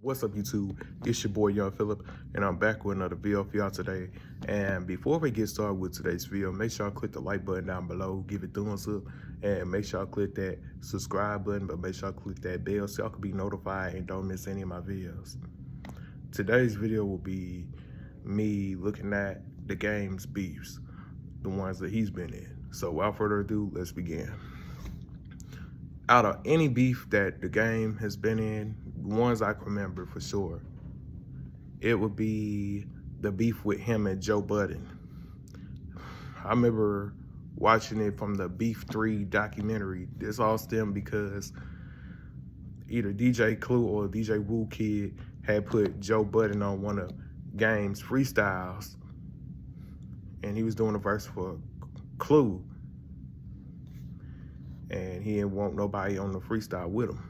What's up, YouTube? It's your boy Young Philip, and I'm back with another video for y'all today. And before we get started with today's video, make sure y'all click the like button down below, give it thumbs up, and make sure y'all click that subscribe button, but make sure y'all click that bell so y'all can be notified and don't miss any of my videos. Today's video will be me looking at the game's beefs, the ones that he's been in. So without further ado, let's begin. Out of any beef that the game has been in, ones I can remember for sure, it would be the beef with him and Joe Budden. I remember watching it from the Beef 3 documentary. This all stemmed because either DJ Clue or DJ Woo Kid had put Joe Budden on one of Game's freestyles, and he was doing a verse for Clue, and he didn't want nobody on the freestyle with him.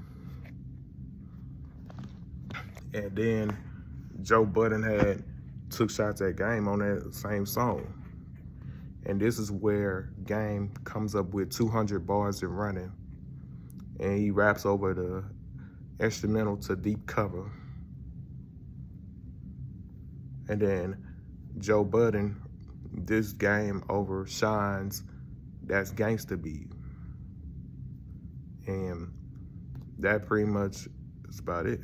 And then Joe Budden had took shots at Game on that same song. And this is where Game comes up with 200 bars and running, and he raps over the instrumental to Deep Cover. And then Joe Budden, this Game over Shines, That's Gangsta Beat. And that pretty much is about it.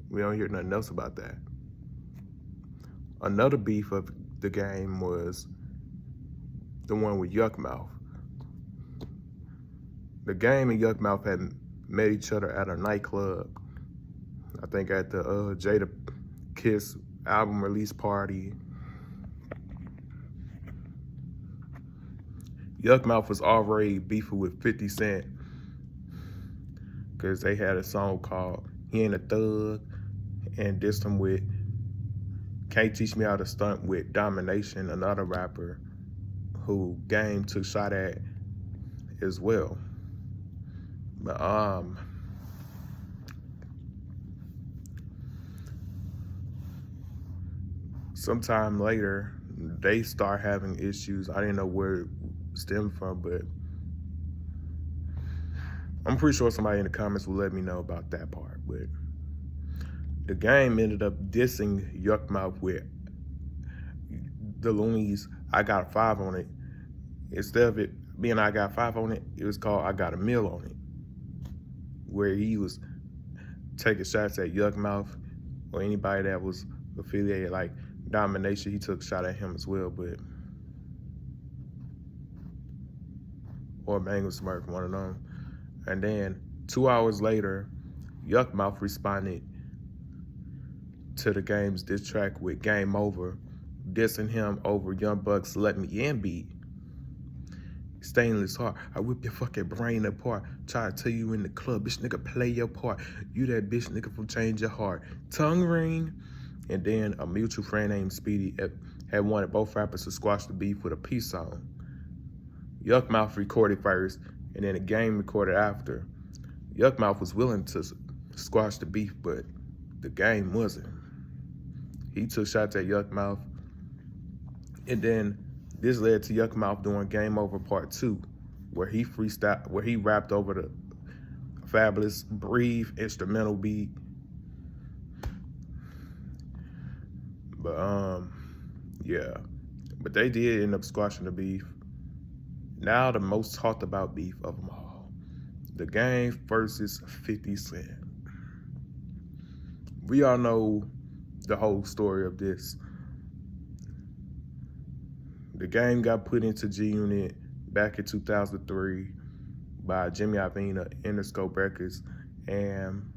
We don't hear nothing else about that. Another beef of the game was the one with Yukmouth. The Game and Yukmouth had met each other at a nightclub. I think at the Jada Kiss album release party. Yukmouth was already beefing with 50 Cent because they had a song called He Ain't a Thug, and dissed him with Can't Teach Me How to Stunt with Domination, another rapper who Game took shot at as well. But sometime later, they start having issues. I didn't know where it stemmed from, but I'm pretty sure somebody in the comments will let me know about that part. But the Game ended up dissing Yukmouth with the Loonies' I Got a 5 on it. Instead of it being I Got 5 on it, it was called I Got a Mill on it, where he was taking shots at Yukmouth or anybody that was affiliated, like Domination. He took a shot at him as well, but or Mangle Smurf, one of them. And then 2 hours later, Yukmouth responded to the Game's diss track with Game Over, dissing him over Young Buck's Let Me In beat. Stainless heart, I whip your fucking brain apart. Try to tell you in the club, bitch nigga, play your part. You that bitch nigga from Change Your Heart. Tongue ring. And then a mutual friend named Speedy had wanted both rappers to squash the beef with a peace song. Yukmouth recorded first, and then the Game recorded after. Yukmouth was willing to squash the beef, but the Game wasn't. He took shots at Yukmouth, and then this led to Yukmouth doing Game Over Part 2, where he rapped over the Fabulous Breathe instrumental beat. But yeah, but they did end up squashing the beef. Now the most talked about beef of them all, the Game versus 50 Cent. We all know the whole story of this. The Game got put into G-Unit back in 2003 by Jimmy Iovine, Interscope Records, and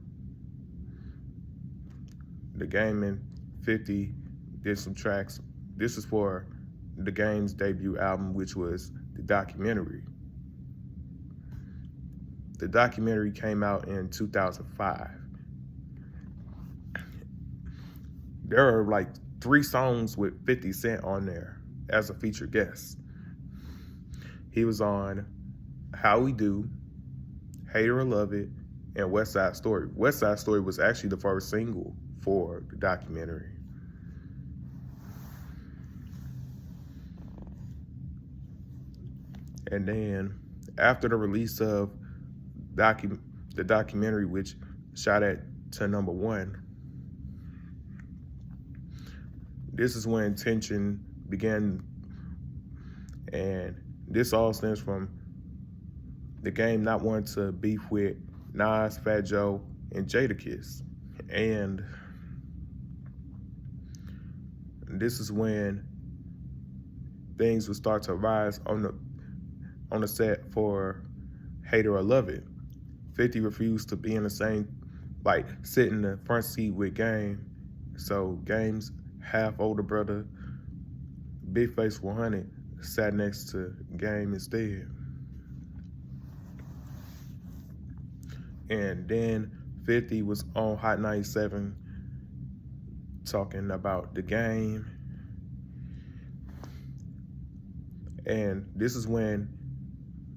the Game and 50 did some tracks. This is for the Game's debut album, which was the documentary. The documentary came out in 2005. There are like 3 songs with 50 Cent on there as a featured guest. He was on How We Do, Hate It or Love It, and West Side Story. West Side Story was actually the first single for the documentary. And then after the release of the documentary, which shot at to #1, this is when tension began, and this all stems from the Game not wanting to beef with Nas, Fat Joe, and Jadakiss. And this is when things would start to rise on the set for Hate It or Love It. 50 refused to be in the same, like, sit in the front seat with Game. So Game's half older brother, Big Face 100, sat next to Game instead. And then 50 was on Hot 97 talking about the Game. And this is when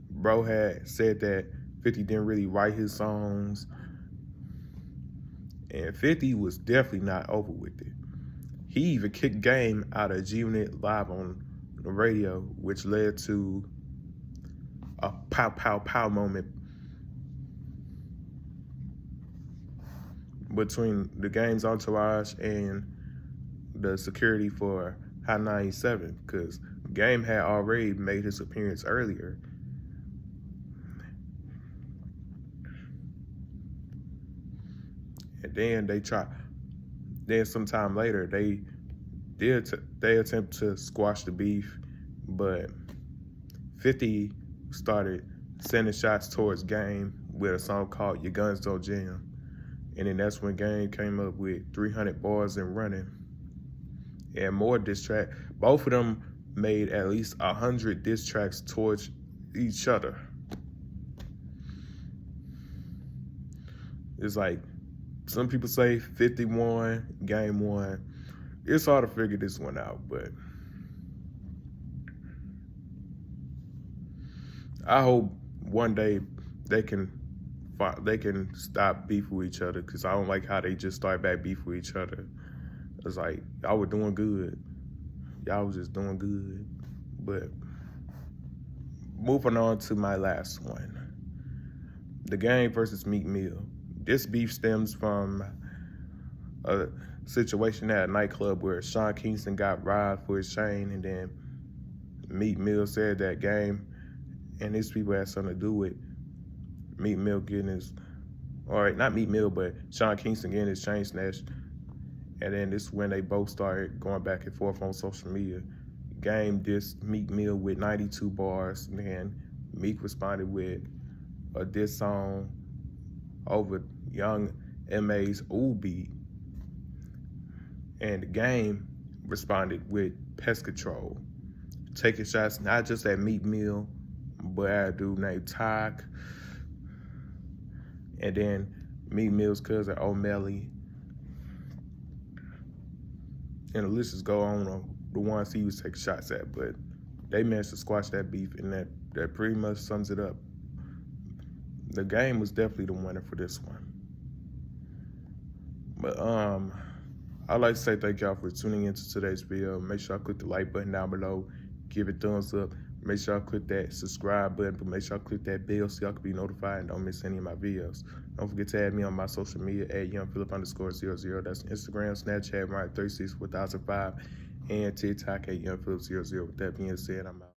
bro had said that 50 didn't really write his songs. And 50 was definitely not over with it. He even kicked Game out of G-Unit Live on the radio, which led to a pow, pow, pow moment between the Game's entourage and the security for Hot 97, because Game had already made his appearance earlier. And then sometime later, they attempt to squash the beef, but 50 started sending shots towards Game with a song called Your Guns Don't Jam. And then that's when Game came up with 300 Bars and Running and more diss track. Both of them made at least 100 diss tracks towards each other. It's like, some people say 50 won, Game won. It's hard to figure this one out, but I hope one day they can stop beef with each other, because I don't like how they just start back beef with each other. It's like, y'all were doing good. Y'all was just doing good. But moving on to my last one. The Game versus Meek Mill. This beef stems from a situation at a nightclub where Sean Kingston got robbed for his chain, and then Meek Mill said that Game and his people had something to do with Meek Mill getting his, or not Meek Mill, but Sean Kingston getting his chain snatched. And then this is when they both started going back and forth on social media. Game dissed Meek Mill with 92 bars, and then Meek responded with a diss song over Young M.A.'s Ooh beat. And the Game responded with Pest Control, taking shots not just at Meek Mill, but at a dude named Tok. And then Meek Mill's cousin O'Malley. And the list just go on the ones he was taking shots at, but they managed to squash that beef, and that pretty much sums it up. The Game was definitely the winner for this one. But I'd like to say thank y'all for tuning into today's video. Make sure y'all click the like button down below, give it thumbs up. Make sure y'all click that subscribe button, but make sure y'all click that bell so y'all can be notified and don't miss any of my videos. Don't forget to add me on my social media at YoungPhilip_00. That's Instagram, Snapchat, Right364005, and TikTok at YoungPhilip00. With that being said, I'm out.